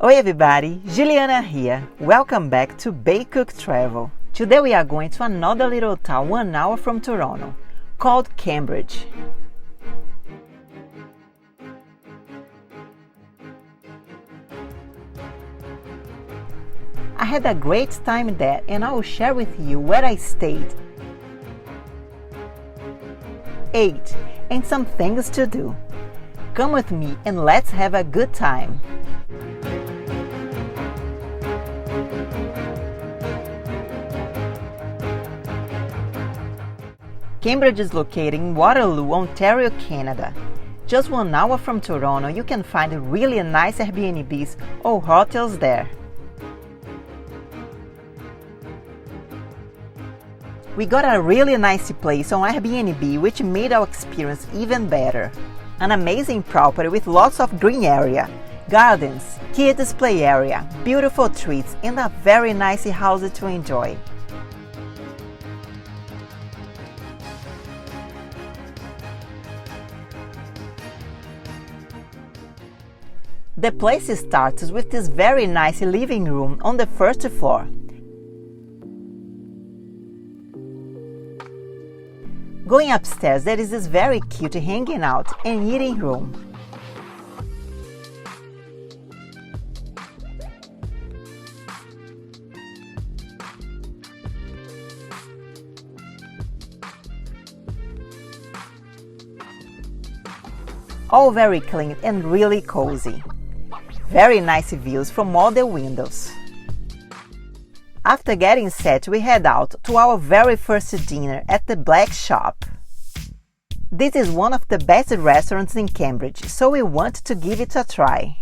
Oi everybody, Juliana here. Welcome back to BakeCookTravel. Today we are going to another little town 1 hour from Toronto, called Cambridge. I had a great time there and I will share with you where I stayed, ate, and some things to do. Come with me and let's have a good time. Cambridge is located in Waterloo, Ontario, Canada. Just 1 hour from Toronto, you can find really nice Airbnbs or hotels there. We got a really nice place on Airbnb which made our experience even better. An amazing property with lots of green area, gardens, kids play area, beautiful trees and a very nice house to enjoy. The place starts with this very nice living room on the first floor. Going upstairs, there is this very cute hanging out and eating room. All very clean and really cozy. Very nice views from all the windows. After getting set, we head out to our very first dinner at the Black Shop. This is one of the best restaurants in Cambridge, so we want to give it a try.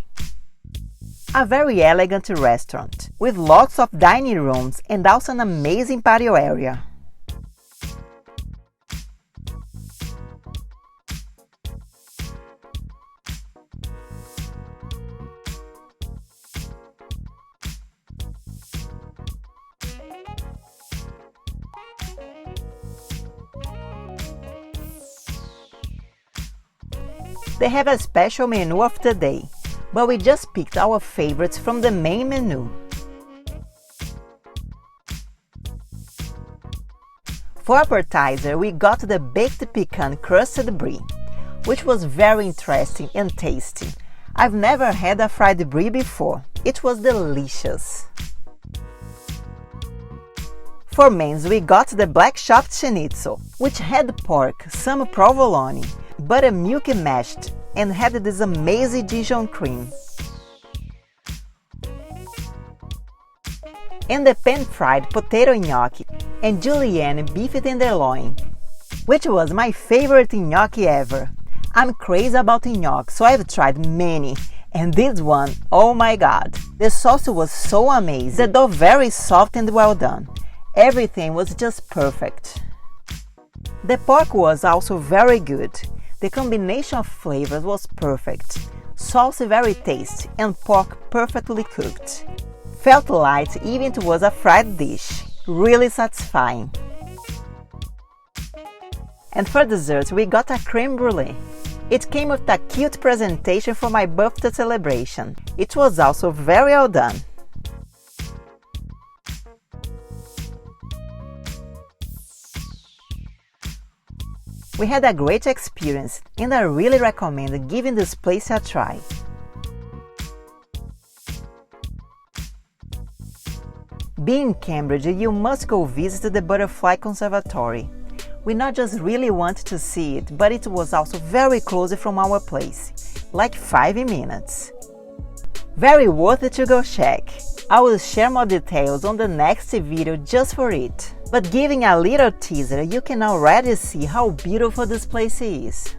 A very elegant restaurant, with lots of dining rooms and also an amazing patio area. They have a special menu of the day, but we just picked our favorites from the main menu. For appetizer, we got the baked pecan crusted brie, which was very interesting and tasty. I've never had a fried brie before. It was delicious. For mains, we got the Black Shop schnitzel, which had pork, some provolone, buttermilk mashed, and had this amazing Dijon cream. And the pan-fried potato gnocchi and julienne beef tenderloin, which was my favorite gnocchi ever. I'm crazy about gnocchi, so I've tried many, and this one, oh my god! The sauce was so amazing, the dough very soft and well done. Everything was just perfect. The pork was also very good. The combination of flavors was perfect. Sauce very tasty and pork perfectly cooked. Felt light even it was a fried dish. Really satisfying. And for dessert we got a creme brulee. It came with a cute presentation for my birthday celebration. It was also very well done. We had a great experience and I really recommend giving this place a try. Being in Cambridge, you must go visit the Butterfly Conservatory. We not just really want to see it, but it was also very close from our place, like 5 minutes. Very worth it to go check. I will share more details on the next video just for it. But giving a little teaser, you can already see how beautiful this place is.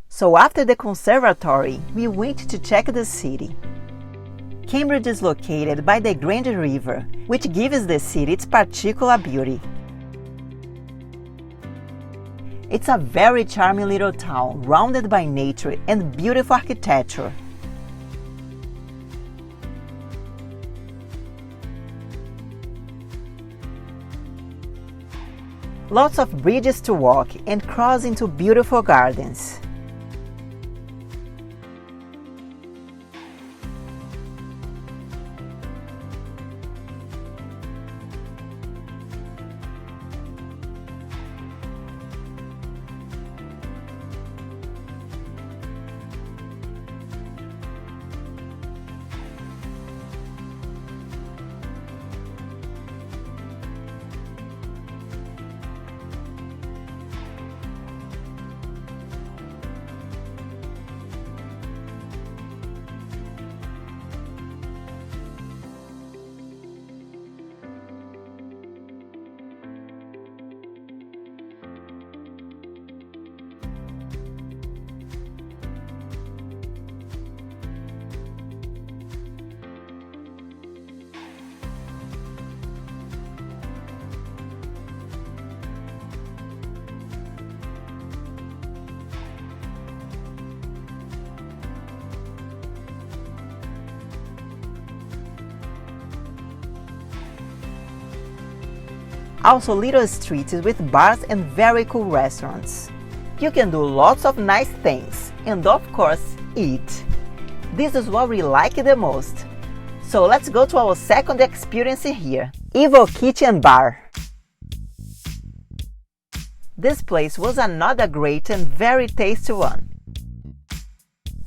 So after the conservatory, we went to check the city. Cambridge is located by the Grand River, which gives the city its particular beauty. It's a very charming little town, surrounded by nature and beautiful architecture. Lots of bridges to walk and cross into beautiful gardens. Also little streets with bars and very cool restaurants. You can do lots of nice things and of course eat. This is what we like the most. So let's go to our second experience here, Evil Kitchen Bar. This place was another great and very tasty one.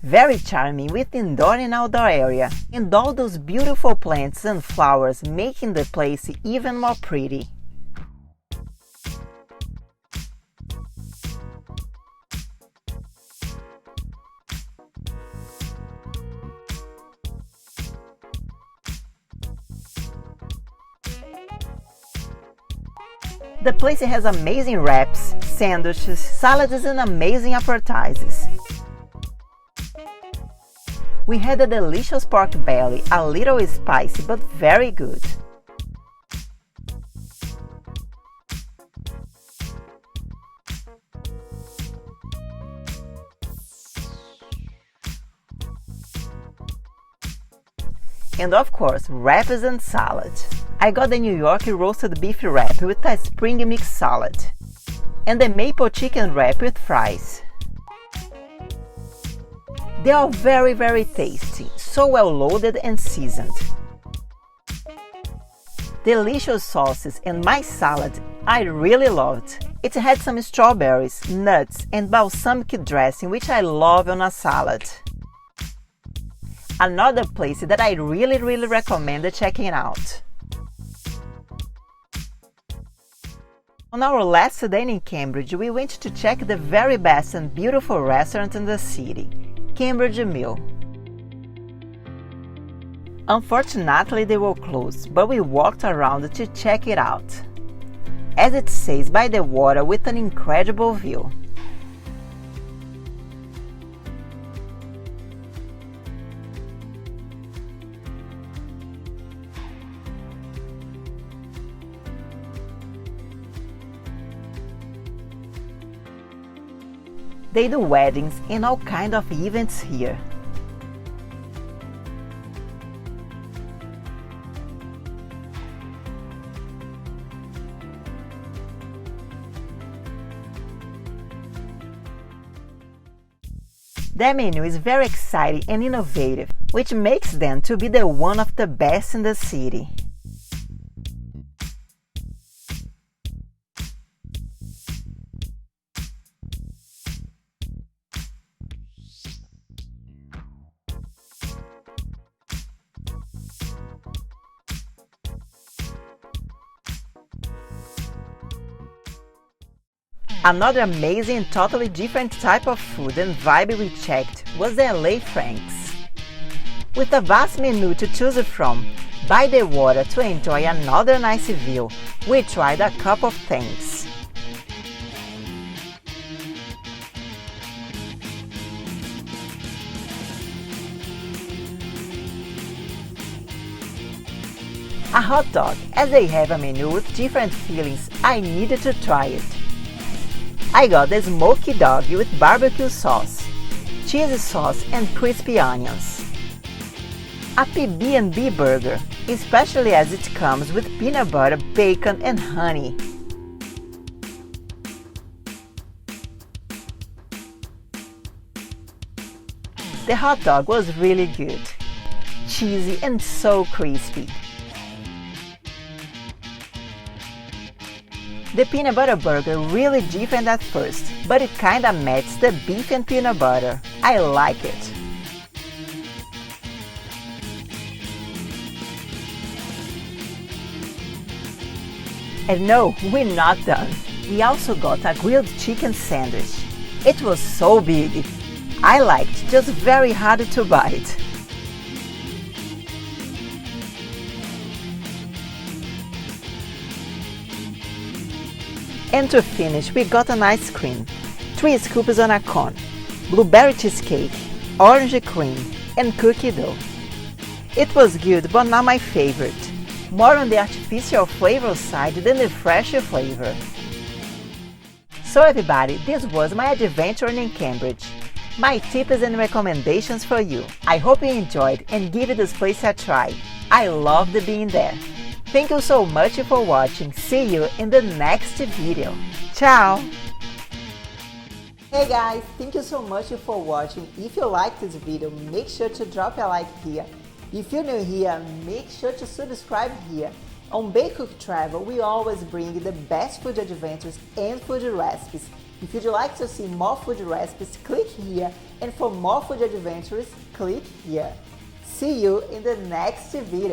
Very charming with indoor and outdoor area and all those beautiful plants and flowers making the place even more pretty. The place has amazing wraps, sandwiches, salads and amazing appetizers. We had a delicious pork belly, a little spicy but very good. And of course, wraps and salad. I got the New York roasted beef wrap with a spring mix salad and the maple chicken wrap with fries. They are very tasty, so well loaded and seasoned. Delicious sauces and my salad I really loved. It had some strawberries, nuts and balsamic dressing which I love on a salad. Another place that I really recommend checking out. On our last day in Cambridge, we went to check the very best and beautiful restaurant in the city, Cambridge Mill. Unfortunately, they were closed, but we walked around to check it out. As it says, by the water with an incredible view. They do weddings and all kinds of events here. Their menu is very exciting and innovative, which makes them to be the one of the best in the city. Another amazing and totally different type of food and vibe we checked was the LA Franks. With a vast menu to choose from, by the water to enjoy another nice view, we tried a couple of things. A hot dog, as they have a menu with different fillings, I needed to try it. I got the smoky dog with barbecue sauce, cheesy sauce and crispy onions. A PB&B burger, especially as it comes with peanut butter, bacon and honey. The hot dog was really good, cheesy and so crispy. The peanut butter burger really different at first, but it kinda matches the beef and peanut butter. I like it. And no, we're not done. We also got a grilled chicken sandwich. It was so big. I liked, just very hard to bite. And to finish, we got an ice cream, 3 scoops on a cone, blueberry cheesecake, orange cream, and cookie dough. It was good, but not my favorite. More on the artificial flavor side than the fresh flavor. So everybody, this was my adventure in Cambridge. My tips and recommendations for you. I hope you enjoyed and give this place a try. I loved being there. Thank you so much for watching. See you in the next video. Ciao! Hey guys, thank you so much for watching. If you like this video, make sure to drop a like here. If you're new here, make sure to subscribe here. On BakeCookTravel, we always bring the best food adventures and food recipes. If you'd like to see more food recipes, click here. And for more food adventures, click here. See you in the next video.